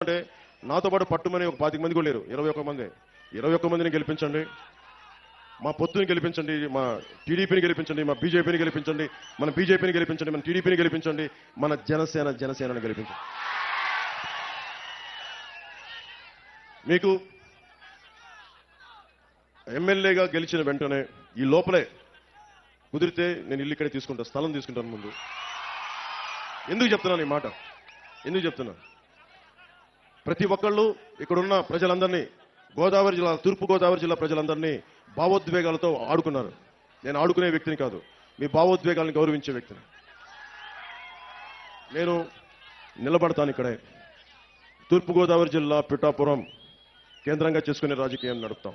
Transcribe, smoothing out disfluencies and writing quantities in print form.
అంటే నాతో పాటు పట్టుమని ఒక 25 మంది కూడా లేరు, 21 మంది. 21 మందిని గెలిపించండి, మా పొత్తుని గెలిపించండి, మా టీడీపీని గెలిపించండి, మా బీజేపీని గెలిపించండి, మన బీజేపీని గెలిపించండి, మన టీడీపీని గెలిపించండి, మన జనసేనని గెలిపించండి. మీకు ఎమ్మెల్యేగా గెలిచిన వెంటనే ఈ లోపలే కుదిరితే నేను ఇల్లు ఇక్కడే తీసుకుంటా, స్థలం తీసుకుంటాను ముందు. ఎందుకు చెప్తున్నాను ఈ మాట? ఎందుకు చెప్తున్నా? ప్రతి ఒక్కళ్ళు ఇక్కడున్న ప్రజలందరినీ, గోదావరి జిల్లా, తూర్పు గోదావరి జిల్లా ప్రజలందరినీ భావోద్వేగాలతో ఆడుకున్నారు. నేను ఆడుకునే వ్యక్తిని కాదు, మీ భావోద్వేగాలను గౌరవించే వ్యక్తిని. నేను నిలబడతాను ఇక్కడే. తూర్పు గోదావరి జిల్లా పిఠాపురం కేంద్రంగా చేసుకునే రాజకీయం నడుపుతాం.